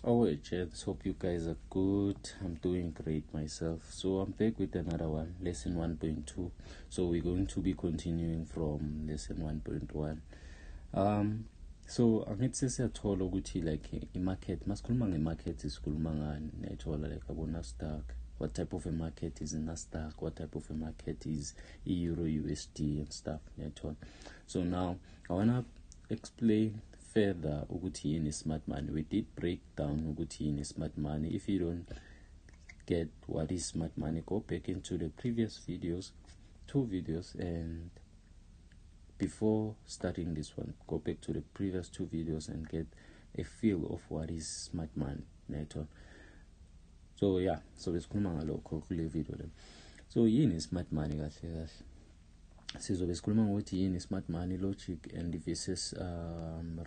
Oh, Jets, hope you guys are good. I'm doing great myself. So I'm back with another one, lesson 1.2. So we're going to be continuing from lesson 1.1. So angithi siyathola ukuthi like i-market, masikhuluma nge-market sikhuluma ngani, nethola like abo-Nasdaq. What type of a market is Nasdaq? What type of a market is Euro USD and stuff, nethola. So now I wanna explain further ukuthi yini smart money. We did break down ukuthi yini smart money. If you don't get what is smart money, go back into the previous videos, 2 videos, and before starting this one, go back to the previous 2 videos and get a feel of what is smart money. So yeah, so besikhuluma ngalokho kule video le. So yini smart money kahle kahle? Sizobe sikhuluma ngokuthi yini smart money logic and versus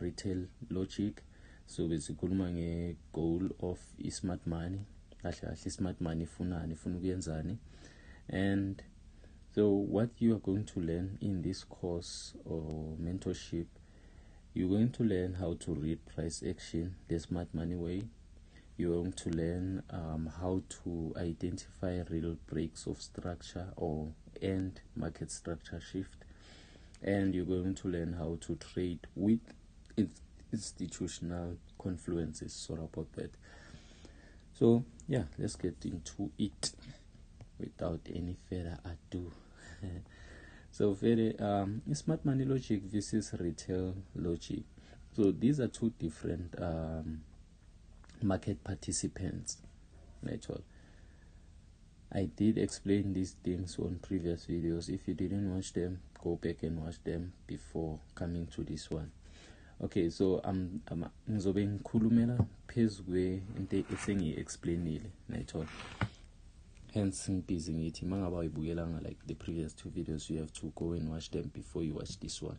retail logic. So besikhuluma nge-goal of smart money. Kahle kahle smart money ifunani, ifuna ukuyenzani. And so what you are going to learn in this course or mentorship, you're going to learn how to read price action the smart money way. You're going to learn how to identify real breaks of structure or end market structure shift, and you're going to learn how to trade with institutional confluences, sort about that. So yeah, let's get into it without any further ado. So smart money logic versus retail logic. So these are 2 different market participants. I did explain these things on previous videos. If you didn't watch them, go back and watch them before coming to this one. Okay, so ngizobe ngikhulumela phezu into esengiyi-explainile, hence ngibhizi ngithi mangaba uyibukelanga like the previous 2 videos, you have to go and watch them before you watch this one.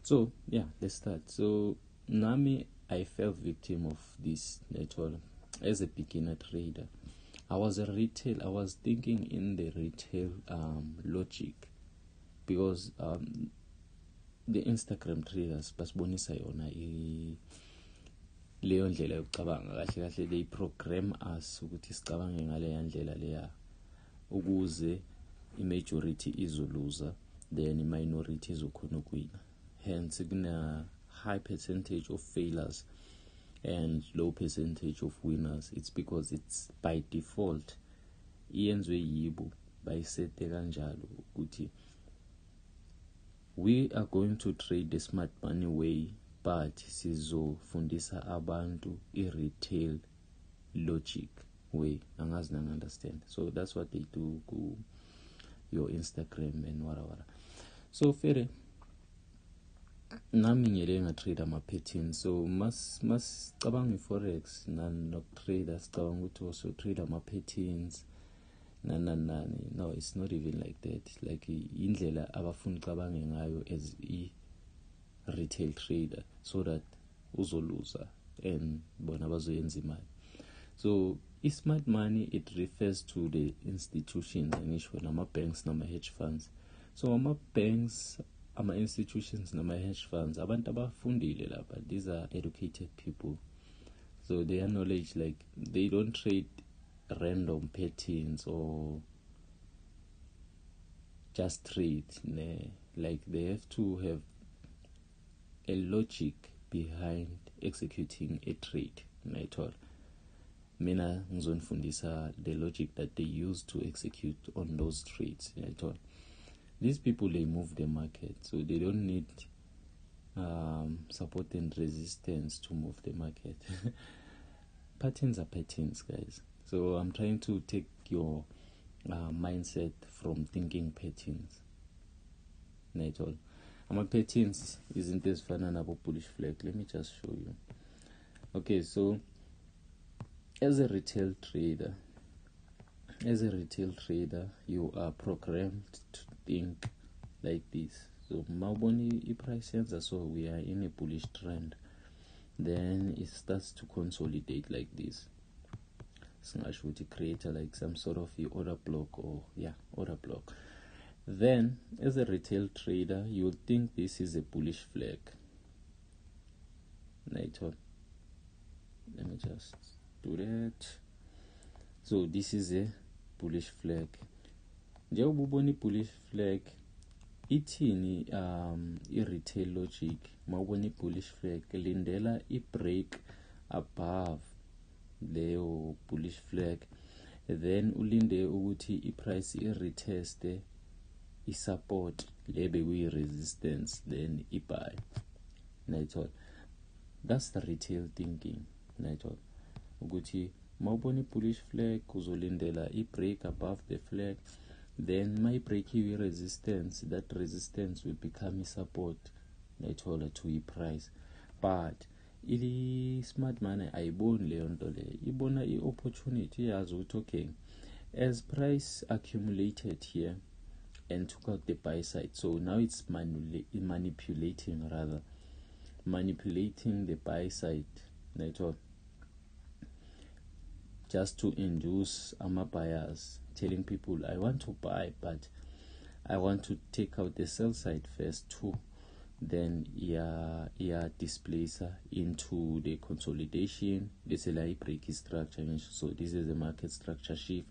So yeah, let's start. So nami, I fell victim of this network as a beginner trader. I was thinking in the retail logic, because the Instagram traders basibonisa yona leyo ndlela yokucabanga kahle kahle, they program us ukuthi sicabange ngale ndlela leya ukuze i-majority izoluza then i-minority izokhona ukuwina. Hence kuna high percentage of failures and low percentage of winners. It's because it's by default iyenzwe yibo bayisete kanjalo ukuthi we are going to trade the smart money way, but sizofundisa abantu i-retail logic way. Angazi nang understand. So that's what they do ku your Instagram and whatever. So fair nami ngiyele ngatrade ama-patterns. So mas cabanga i-forex nokutrade sicabanga ukuthi also trade ama-patterns nani. No, it's not even like that. Like indlela abafuna ucabange ngayo as i-retail trader so that uzoluza and bona bazoyenza imali. So i-smart money, it refers to the institutions, ngisho nama-banks nama-hedge funds. So ama-banks, ama-institutions nama-hedge funds, abantu abafundile lapha, these are educated people. So their knowledge, like they don't trade random patterns or just trade. Like they have to have a logic behind executing a trade. Mina ngizonifundisa the logic that they use to execute on those trades. These people, they move the market, so they don't need support and resistance to move the market. Patterns are patterns, guys. So I'm trying to take your mindset from thinking patterns. Ama-patterns isn't as fun as bullish flag. Let me just show you. Okay, so as a retail trader, you are programmed to think like this. So mawubona price sensor, so we are in a bullish trend, then it starts to consolidate like this. Singasho ukuthi create like some sort of order block, or order block. Then as a retail trader, you think this is a bullish flag. let me just do that. So this is a bullish flag. Njengoba ubona i-bullish flag ithini i-retail logic. Mawubona i-bullish flag lindela i-break above leyo bullish flag, then ulinde ukuthi i-price i-reteste i-support le bekuyi-resistance, then i-buy. Nayithola, that's the retail thinking. Nayithola ukuthi mawubona i-bullish flag uzolindela i-break above the flag, then my break resistance, that resistance will become a support. Nayithola to i-price. But i-smart money ayiboni leyo nto leyo, ibona i-opportunity. Iyazi ukuthi okay, as price accumulated here and took out the buy side, so now it's manipulating the buy side. Nayithola, just to induce buyers, telling people I want to buy but I want to take out the sell side first too. Then displacer into the consolidation. This is like break structure. So this is a market structure shift.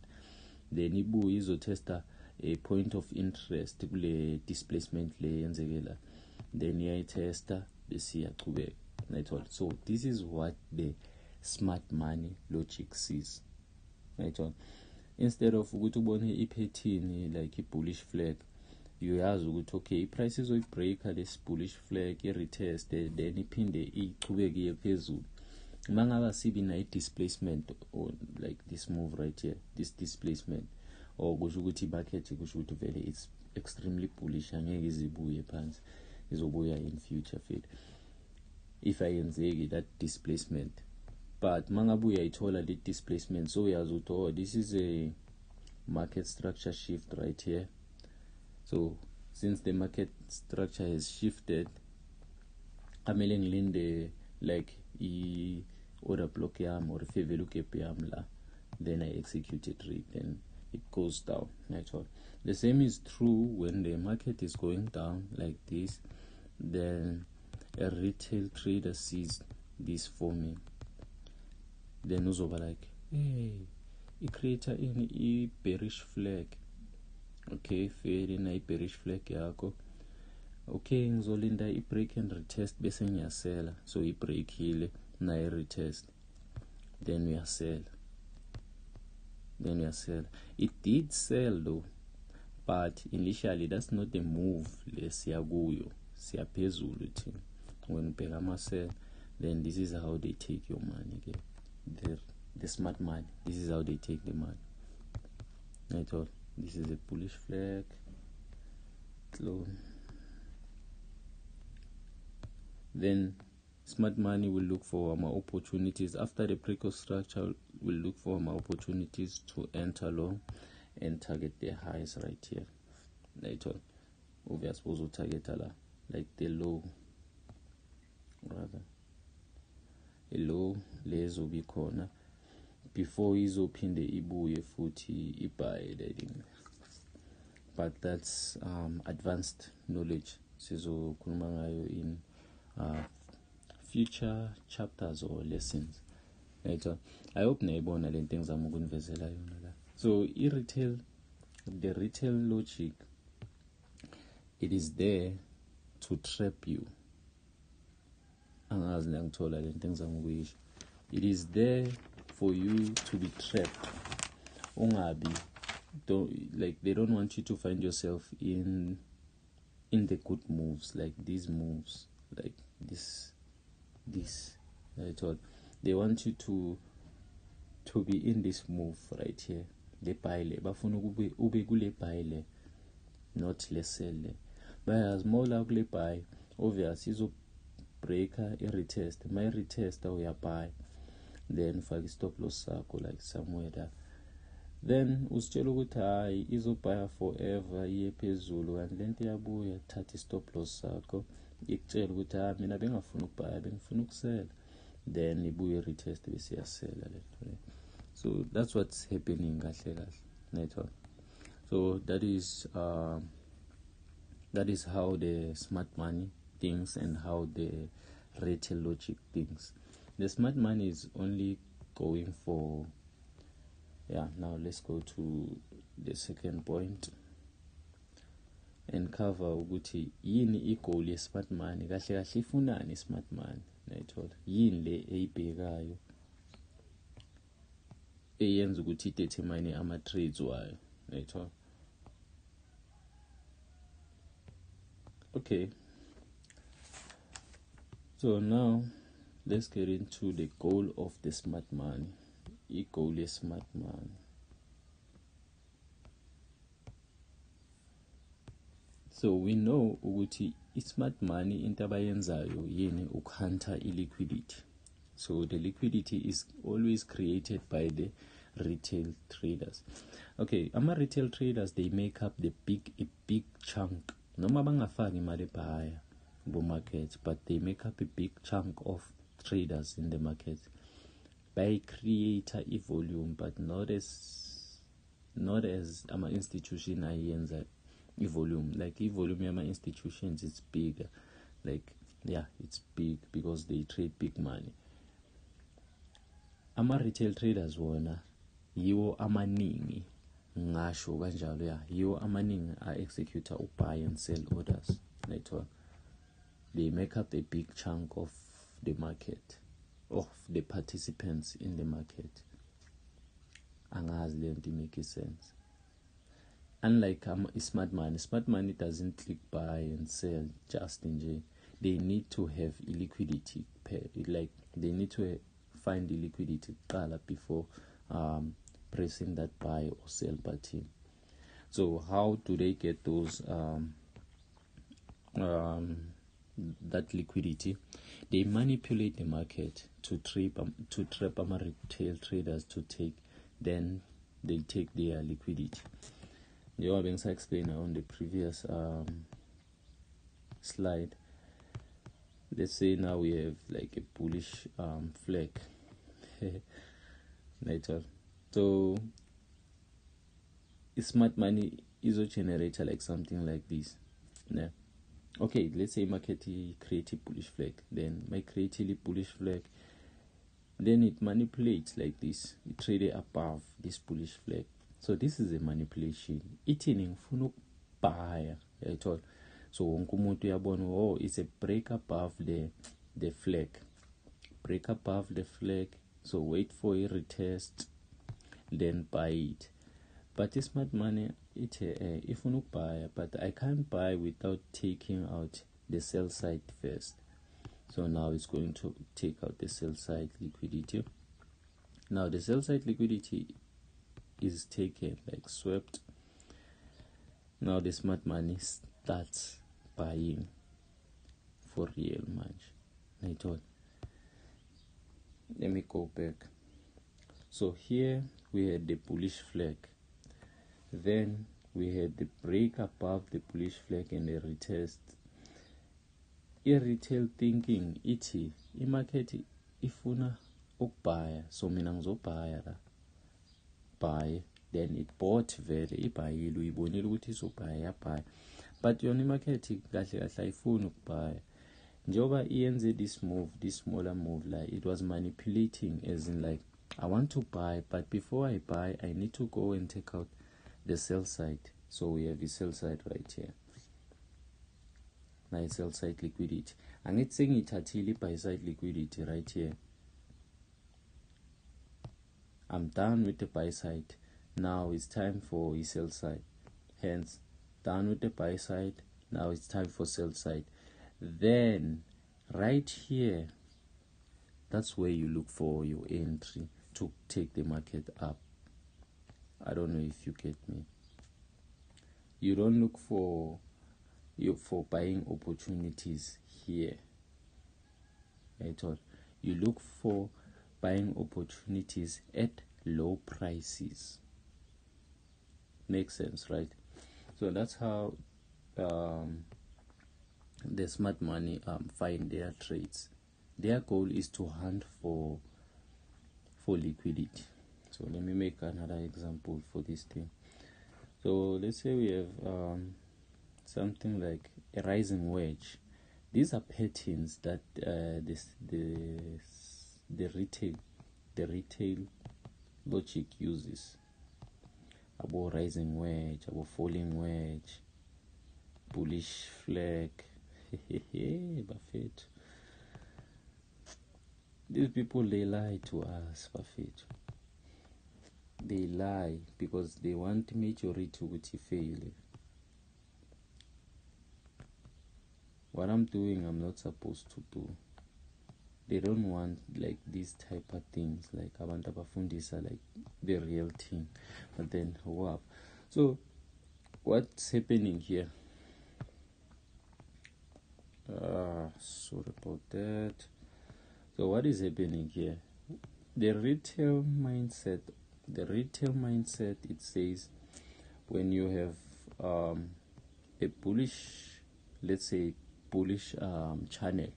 Then ibu is testa a point of interest kule displacement le yenzekela. Then testa bese yaqhubeka. So this is what the smart money logic sees. Instead of ukuthi ubone i-pattern like i-bullish flag, uyazi ukuthi okay, i-price izoyibreaka this bullish flag, i-retest, then iphinde ichubeke iye phezulu. Mangaba sibi na i-displacement or like this move right here, this displacement, or kusho ukuthi i-market kusho ukuthi vele it's extremely bullish, angeke izibuye phansi, izobuya in future field if ayenzeki that displacement. But mangabuya ithola le displacement, so uyazi ukuthi oh, this is a market structure shift right here. So since the market structure has shifted, amele ngilinde like order block yam or fair value gap yam la, then I execute a trade, then it goes down. Natural. The same is true when the market is going down like this, then a retail trader sees this forming, then uzoba like, hey, it creates a bearish flag. Okay, fair na i-bearish flag yakho. Okay, ngizolinda i-break and retest bese ngiyasela. So i-break hile na i-retest, then uyasela. It did sell though, but initially that's not the move lesiya kuyo, siya phezulu thina. When ubheka ama-sell, then this is how they take your money. Okay? The smart money, this is how they take the money. That's all. This is a bullish flag. Then smart money will look for more opportunities. After the break of structure, will look for more opportunities to enter long and target the highs right here. That's all. We are supposed to target like the low, rather. A low lays will be corner before izophinde ibuye futhi ibuy leading. But that's advanced knowledge sizokhuluma ngayo in future chapters or lessons. Right? I hope nayibona le nto engizama ukunivezela yona la. So the retail logic, it is there to trap you. Angazi ngithola le nto engizama ukuyisho. It is there for you to be trapped. Ungabi, like they don't want you to find yourself in the good moves, like these moves, like this. I thought they want you to be in this move right here. Le buy le bafuna ube kule buy le, not le sell le. Bayazi mola kule buy, obvious izo breaker i-retest, my retest uyabuy, then ufake stop loss sakho like somewhere there. Then usitshela ukuthi hayi izobuy forever iye phezulu, and lento iyabuya thatha stop loss sakho ikutshela ukuthi mina bengafuna ukubuy, bengifuna ukusela, then ibuye retest bese iyasela lento. So that's what's happening kahle network. So that is how the smart money thinks and how the retail logic thinks. The smart money is only going for, now let's go to the second point and cover ukuthi yini i-goal ye-smart money, kahle kahle ifunani i-smart money, nayithola yini le eyibhekayo eyenza ukuthi i-determine ama-trades wayo, nayithola. Okay, so now let's get into the goal of the smart money. I-goal ye-smart money. So we know ukuthi i-smart money into abayenzayo yini ukuhunter i-liquidity. So the liquidity is always created by the retail traders. Okay, ama-retail traders, they make up a big chunk. Noma bangafaki imali ebhaya bo-market, but they make up a big chunk of traders in the market. By create a volume, but not as ama-institution ayenza i-volume. Like i-volume yama-institutions, it's bigger. Like, it's big because they trade big money. Ama-retail traders wona yiwo amaningi, ngasho kanjalo, yiwo amaningi a-execute buy and sell orders. They make up a big chunk of the market, of the participants in the market. Angazi lento make sense. Unlike smart money doesn't click buy and sell just in J. They need to have liquidity, like they need to find the liquidity before pressing that buy or sell button. So how do they get those that liquidity? They manipulate the market to trap retail traders to take, then they take their liquidity. You are being explained on the previous slide. Let's say now we have like a bullish flag. So smart money is a generator like something like this. Yeah. Okay, let's say market create a bullish flag, then my create a bullish flag, then it manipulates like this. It traded above this bullish flag. So this is a manipulation. Ithini ngifuna ukubhaya, yayithola. So wonke umuntu uyabona, it's a break above the flag. Break above the flag. So wait for a retest, then buy it. But this smart money, ifuna ukubhaya, but I can't buy without taking out the sell side first. So now it's going to take out the sell side liquidity. Now the sell side liquidity is taken, like swept. Now the smart money starts buying for real money. Let me go back. So here we had the bullish flag. Then we had the break above the bullish flag and the retest. I-retail thinking ithi i-market ifuna ukubhaya, so mina ngizobhaya la. Buy, then it bought vele ibhayile, uyibonile ukuthi izobhaya, yabhaya. But yona i-market kahle kahle ayifuni ukubhaya. Njengoba iyenze this smaller move, like it was manipulating, as in like I want to buy, but before I buy I need to go and take out the sell side. So we have the sell side right here. Now sell side liquidity. And it's saying it buy side liquidity right here. I'm done with the buy side. Now it's time for a sell side. Hence, done with the buy side. Now it's time for sell side. Then, right here, that's where you look for your entry to take the market up. I don't know if you get me. You don't look for buying opportunities here. I thought you look for buying opportunities at low prices. Makes sense, right? So that's how the smart money find their trades. Their goal is to hunt for liquidity. So let me make another example for this thing. So let's say we have something like a rising wedge. These are patterns that the retail logic uses abo rising wedge, abo falling wedge, bullish flag. Buffett. These people, they lie to us, Buffett. They lie because they want majority to fail. What I'm doing, I'm not supposed to do. They don't want like these type of things, like abantu abafundisa like the real thing. But then wow. So what's happening here? Sorry about that. So what is happening here? The retail mindset, it says when you have a bullish, let's say bullish channel,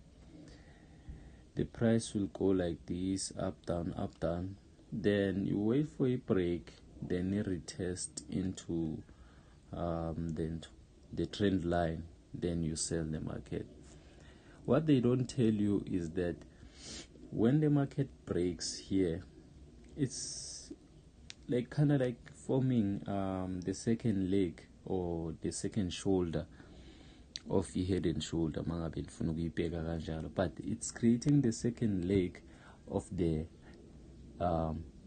the price will go like this, up down, then you wait for a break, then you retest into then the trend line, then you sell the market. What they don't tell you is that when the market breaks here, it's like kind of like forming the second leg or the second shoulder of your head and shoulder, but it's creating the second leg of the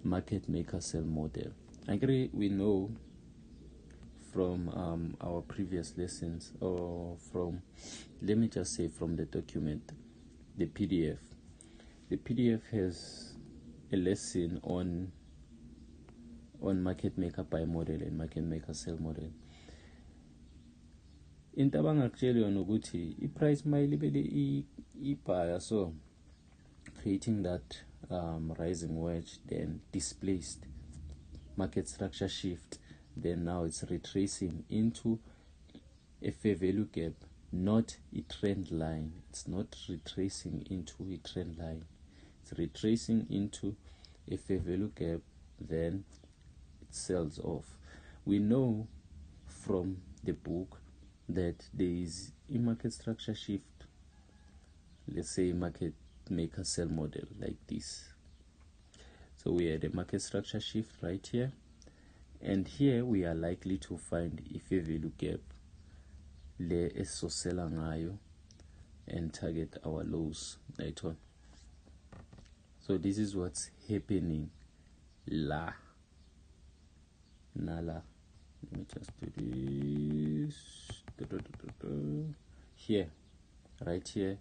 market maker sell model. I agree, we know from our previous lessons, or from, let me just say, from the document, the PDF. The PDF has a lesson on market maker buy model and market maker sell model. Into abangakutshela yona ukuthi i-price mayilibele i-buyer, so creating that rising wedge, then displaced market structure shift, then now it's retracing into a fair value gap, not a trend line. It's not retracing into a trend line. It's retracing into a fair value gap, then it sells off. We know from the book that there is a market structure shift, let's say market maker sell model like this. So we had a market structure shift right here, and here we are likely to find a fair value gap le esosela ngayo and target our lows later on. So this is what's happening la. Let me just do this. Here, right here,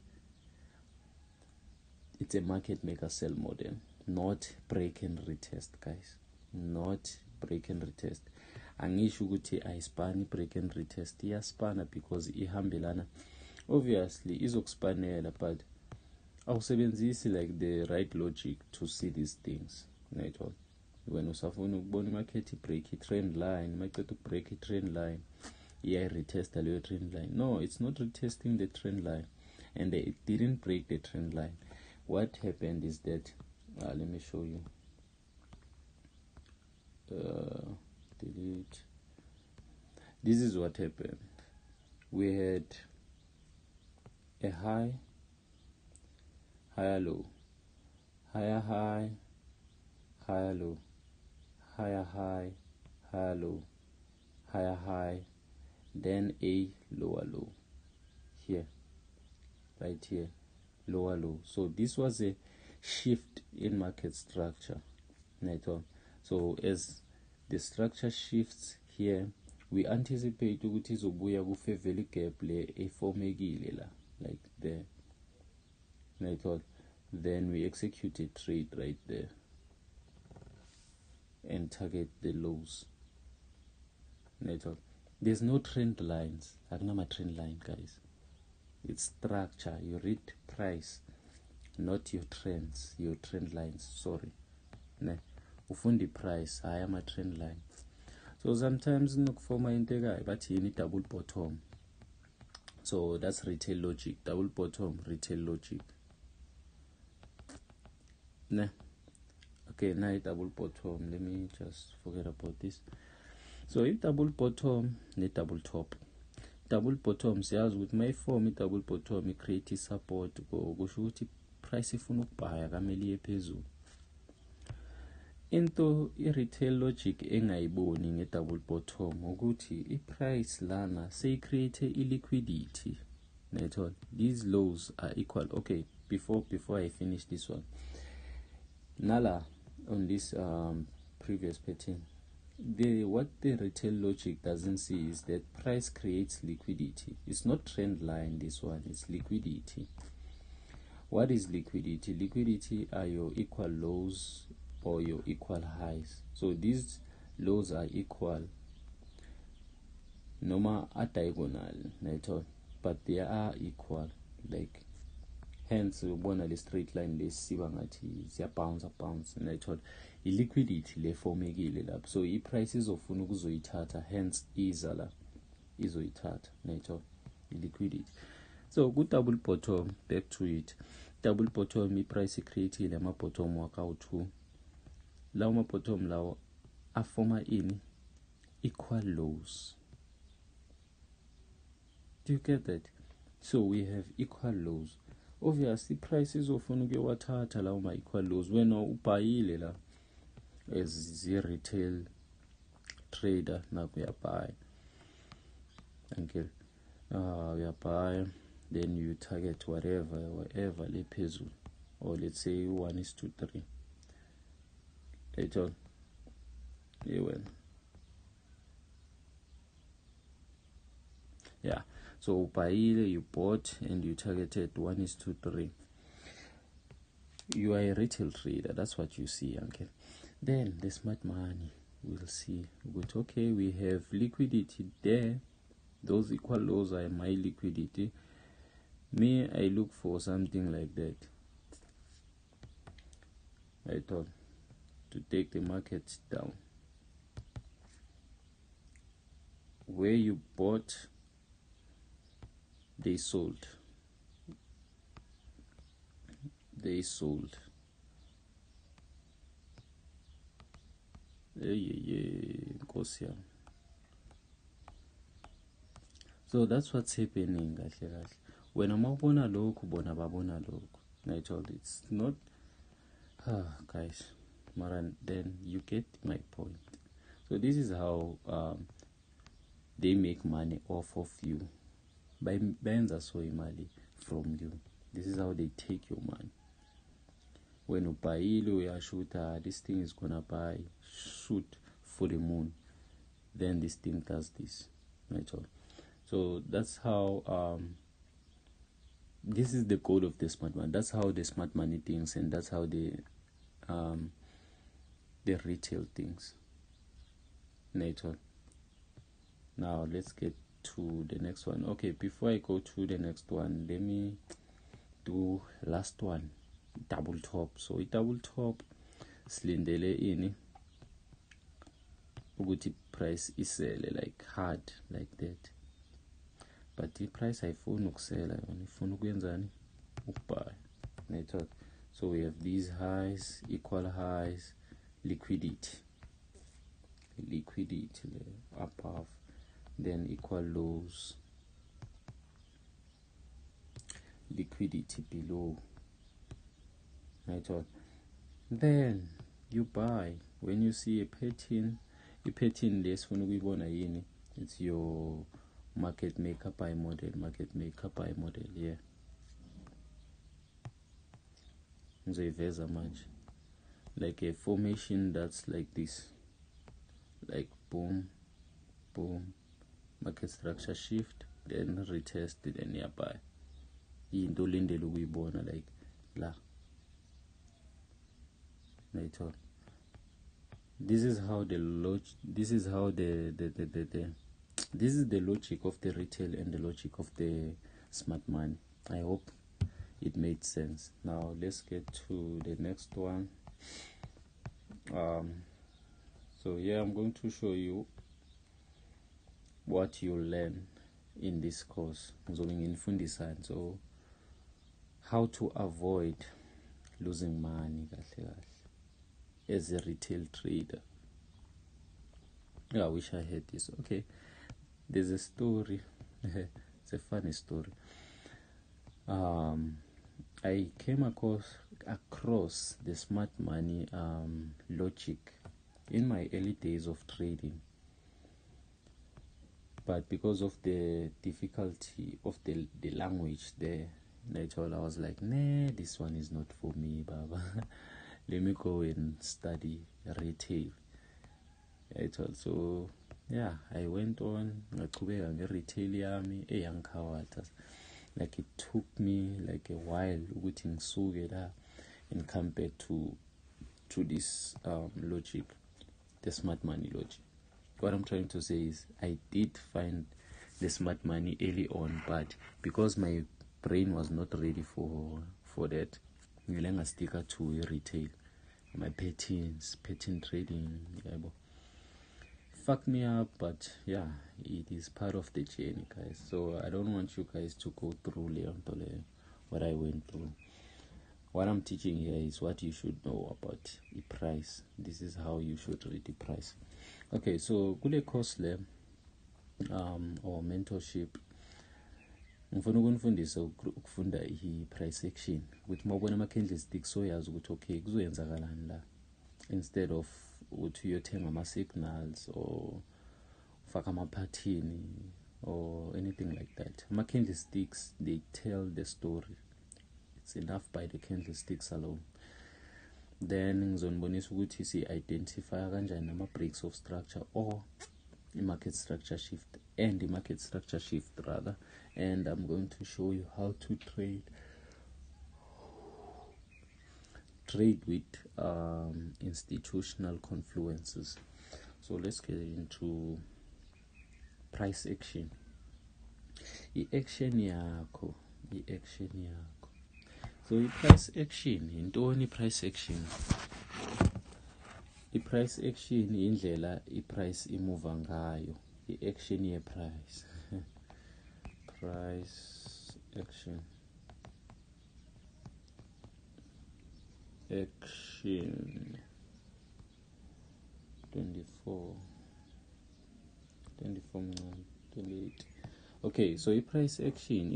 it's a market maker sell model, not break and retest, guys. Not break and retest. Angisho ukuthi ayispani break and retest, iyaspana because ihambelana. Obviously izokuspanela, but awusebenzisi like the right logic to see these things. Right? When usafuna ukubona imarket break i-trend line, maqeda ukubreak i-trend line, retest leyo trend line. No, it's not retesting the trend line, and it didn't break the trend line. What happened is that let me show you. Delete. This is what happened. We had a high, higher low, higher high, higher low, higher high, higher low, higher high, then a lower low here, right here, lower low. So this was a shift in market structure. So as the structure shifts here, we anticipate ukuthi izobuya ku fair value gap le eformekile la, like there. Then we execute a trade right there and target the lows. There's no trend lines. Akunama trend line, guys. It's structure. You read price, not your trends, your trend lines. Sorry. Ufundi price, I am a trend line. So sometimes nokufoma into ekayo bathi yini double bottom. So that's retail logic. Double bottom, retail logic. Okay, now double bottom. Let me just forget about this. So if double bottom, ne double top. Double bottom siyazi ukuthi mayiform double bottom create support kusho ukuthi price ifuna ukubhaya kamele iye phezulu. Into i-retail logic engayiboni nge-double bottom ukuthi i-price lana sey-create i-liquidity. These lows are equal. Okay, before I finish this one, nala on this previous pattern, what the retail logic doesn't see is that price creates liquidity. It's not trend line, this one, it's liquidity. What is liquidity? Liquidity are your equal lows or your equal highs. So these lows are equal, noma are diagonal, but they are equal, like hence ubona le straight line lesiba ngathi siya bounce, i-liquidity le formekile lapho. So i-price izofuna ukuzoyithatha, hence iza la izoyithatha, i-liquidity. So ku-double bottom, back to it, double bottom i-price icreateile ama-bottom wakawu-2. Lawo ma-bottom lawo afoma ini equal lows. Do you get that? So we have equal lows. Obviously price izofuna ukuyowathatha lawo ma-equal lows wena ubhayile la as a retail trader. Naku uyabhaya, uyabhaya, then you target whatever le phezulu, or let's say 1:3. Yeah, so ubhayile, you bought and you targeted 1:3. You are a retail trader, that's what you see. Then the smart money will see, but okay, we have liquidity there, those equal lows are my liquidity. Me, I look for something like that. I thought to take the market down. Where you bought, they sold. So that's what's happening. When I'm abona lokhu, bona babona lokhu. It's not guys, Maran, then you get my point. So this is how they make money off of you. By benza so imali from you. This is how they take your money. When you buy uyashuta, this thing is gonna buy, shoot for the moon, then this thing does this. So that's how this is the code of the smart man. That's how the smart money thinks, and that's how the retail things. Now let's get to the next one. Okay, before I go to the next one, let me do last one, double top. So a double top silindele ini ukuthi price isele like hard like that, but the price ayifuni ukusela yona, ifuna ukuyenzani, ukubhaya. So we have these highs, equal highs, liquidity above, then equal lows, liquidity below. Then you buy when you see a pattern less when we want yini, it's your market maker buy model, yeah. Ngizoyiveza manje, like a formation that's like this, like boom, market structure shift, then retest, then nearby. Into lindele ukuyibona like la. This is how the this is the logic of the retail and the logic of the smart money. I hope it made sense. Now let's get to the next one. So yeah, I'm going to show you what you learn in this course. So how to avoid losing money as a retail trader. I wish I had this. Okay, there's a story. It's a funny story. I came across the smart money logic in my early days of trading, but because of the difficulty of the language there, I was like, nah, this one is not for me, Baba. Let me go and study retail. So yeah, I went on ngaqhubeka nge-retail yami eyangikhawatha. Like it took me like a while ukuthi ngisuke la and come back to this logic, the smart money logic. What I'm trying to say is I did find the smart money early on, but because my brain was not ready for that, ngilanga sticker to retail, my pattern trading, fuck me up, but yeah, it is part of the journey, guys. So I don't want you guys to go through what I went through. What I'm teaching here is what you should know about the price. This is how you should read the price. Okay, so kule course le or mentorship ngifuna ukunifundisa ukufunda i-price action ukuthi mawubona ama-candlestick soyazi ukuthi okay kuzoyenzakalani la, instead of ukuthi uyothenga ama-signals or ufaka ama-pattern or anything like that. Ama-candlesticks, they tell the story. It's enough by the candlesticks alone. Then ngizonibonisa ukuthi si-identify kanjani ama-breaks of structure or market structure shift and the market structure shift rather, and I'm going to show you how to trade with institutional confluences. So let's get into price action. I-action yakho. So i-price action yintoni? Price action, i-price action indlela i-price imuva ngayo, i-action ye-price. Price action 24 28. Okay, so i-price action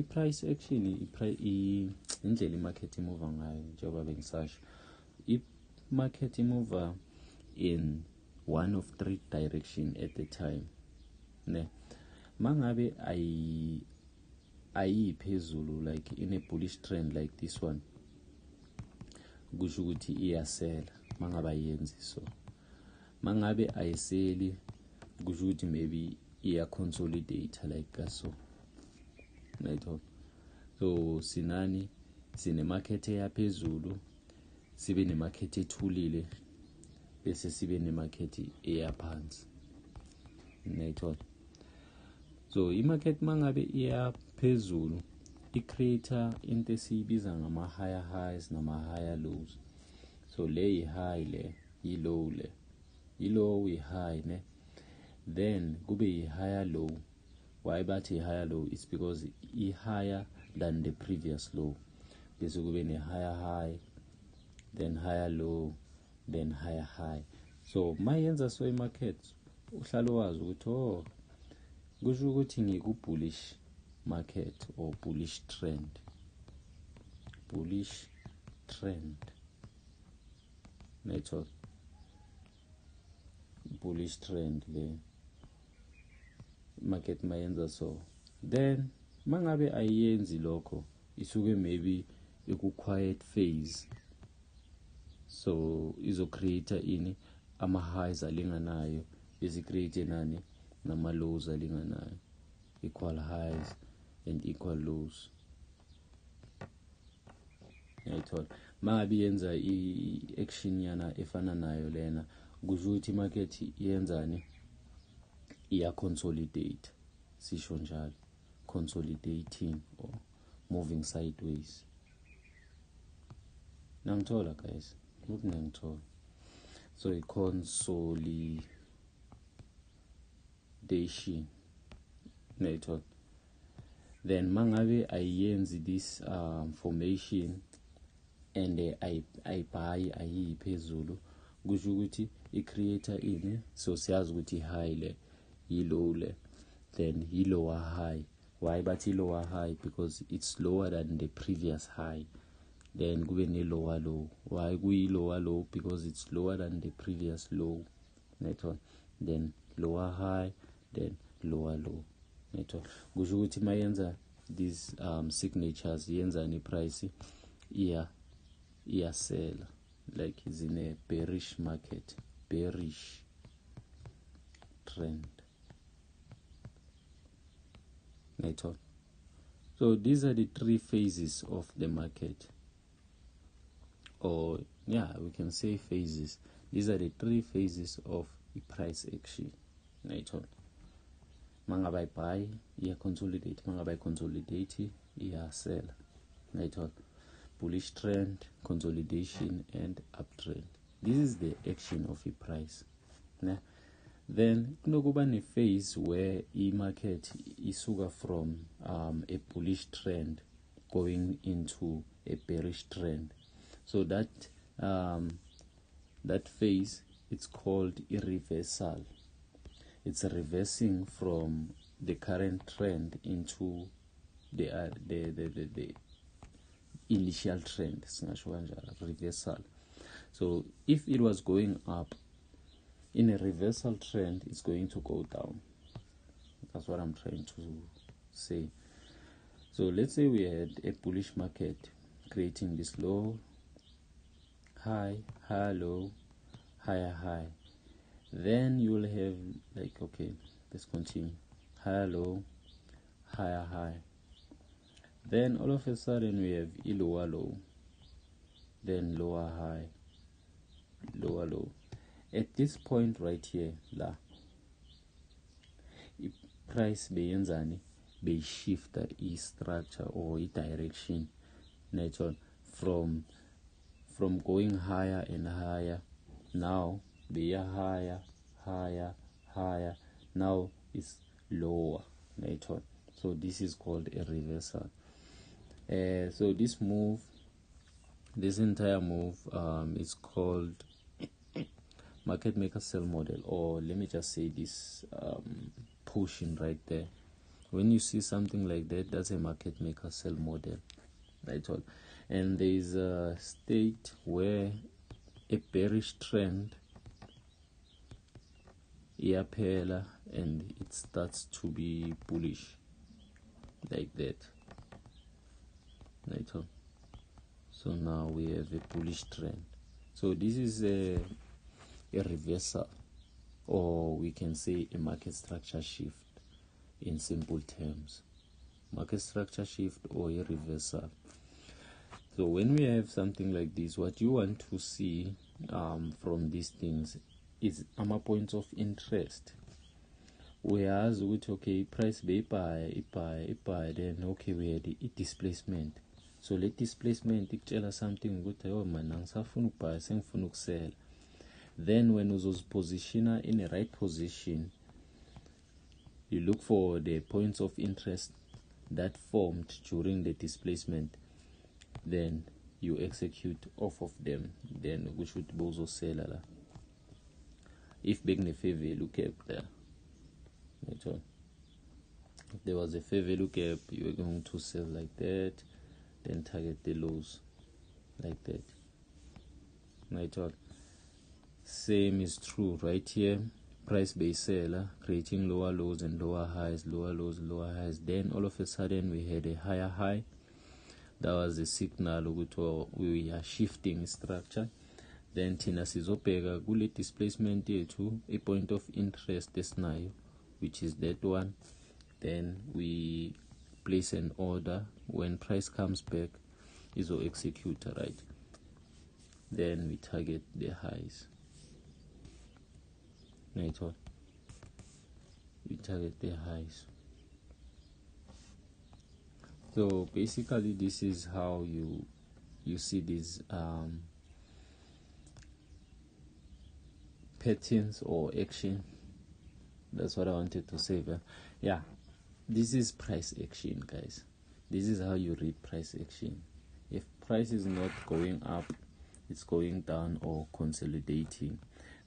indlela i-market imuva ngayo. Njengoba bengisasho, i-market imuva in one of three direction at the time. Ne mangabe ayiphezulu, like in a bullish trend like this one, kusho ukuthi iyasela mangabe ayenzi. So mangabe ayiseli, kusho ukuthi maybe iya consolidate like so. Right? So sinani sine market eyaphezulu, sibe ne market ethulile, bese sibe ne market eyaphansi. Right? So i-market mangabe iyaphezulu, i-creator into esiyibiza ngama higher highs nama higher lows. So le i-high, le i-low, le i-low i-high, ne then kube i-higher low. Why bathi i-higher low? It's because i-higher than the previous low. Bese kube ne-higher high, then higher low, then higher high. So mayenza so i-market uhlala wazi ukuthi kusho ukuthi ngiku-bullish market or bullish trend. Network bullish trend le market mayenza so. Then mangabe ayenzi lokho, isuke maybe iku-quiet phase. So izo creator ini ama highs alinganayo, bese create nani nama lows alinganayo, equal highs and equal lows. Right? Mabi yenza i-action yana efana nayo lena, kusho ukuthi market yenzani, iya consolidate. Sisho njalo, consolidating or moving sideways. Nangithola guys, look nangithola. So i-consolidation. Right? Then mangabe ayenzi this formation and ayibuy ayiphezulu, kusho ukuthi i-creator ini, so siyazi ukuthi high le yi-low le, then yi-lower high. Why bathi lower high? Because it's lower than the previous high. then kube ne lower low. Why kuyi lower low? Because it's lower than the previous low. Then lower high, then lower low. Kusho ukuthi mayenza these signatures yenza ni price sell, like is in a bearish market, bearish trend. So these are the three phases of the market, or we can say phases. These are the three phases of the price action. Mangabai buy, consolidate. Mangabai consolidate, sell. Bullish trend, consolidation, and uptrend. This is the action of the price. Then kunokuba ne phase where market isuka from a bullish trend going into a bearish trend. So that phase, it's called a reversal. It's a reversing from the current trend into the initial trend. Reversal. So if it was going up, in a reversal trend, it's going to go down. That's what I'm trying to say. So let's say we had a bullish market creating this low, high, high, low, higher, high. Then you will have let's continue. Higher, low, higher, high. Then all of a sudden we have a lower low, then lower high, lower low. At this point right here, price beyenzani be shift structure or direction from going higher and higher. Now they are higher, higher, higher. Now it's lower. So this is called a reversal. So this entire move is called market maker sell model, or let me just say this pushing right there. When you see something like that, that's a market maker sell model. And there is a state where a bearish trend and it starts to be bullish like that. So now we have a bullish trend. So this is a reversal, or we can say a market structure shift in simple terms. Market structure shift or a reversal. So when we have something like this, what you want to see from these things is points of interest. Whereas with price buy, then we had a displacement. So let displacement tell us something good. Sell. Then when those positioner in the right position, you look for the points of interest that formed during the displacement. Then you execute off of them. Then we should also sell. If big fair value gap there. If there was a fair value gap, you are going to sell like that, then target the lows like that. Same is true right here. Price base seller creating lower lows and lower highs, lower lows, lower highs. Then all of a sudden we had a higher high. That was a signal we are shifting structure. Then Tina sizobheka kule displacement yethu a point of interest esinayo, which is that one. Then we place an order. When price comes back, iso execute, right? Then we target the highs. We target the highs. So basically this is how you see these patterns or action. That's what I wanted to say. But yeah, this is price action, guys. This is how you read price action. If price is not going up, it's going down or consolidating,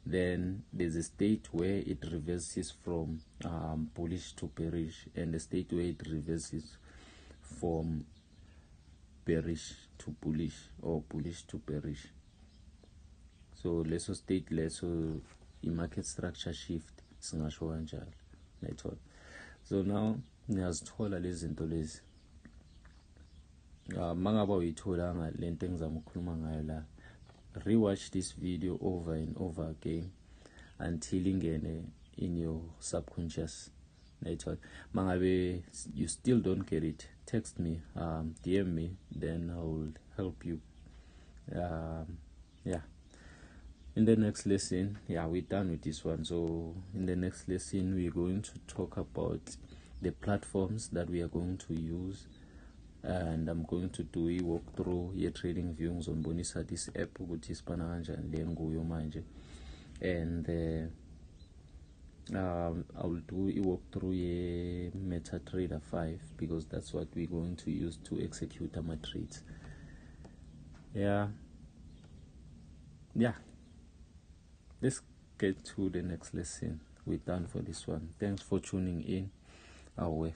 then there's a state where it reverses from bullish to bearish, and a state where it reverses from bearish to bullish or bullish to bearish. So leso state leso i-market structure shift singasho kanjalo, nethola. So now niyazithola lezi zinto lezi. Mangaba uyitholanga lento engizama ukukhuluma ngayo la, rewatch this video over and over again until ingene in your subconscious. Mangabe you still don't get it, text me, DM me, then I will help you. Yeah. In the next lesson, we're done with this one. So in the next lesson, we're going to talk about the platforms that we are going to use, and I'm going to do a walkthrough your trading views on Bonisa this app, which is Pananja and Lenguyo Manje, and I'll do a walkthrough a MetaTrader 5 because that's what we're going to use to execute our trades. Yeah. Let's get to the next lesson. We're done for this one. Thanks for tuning in our way.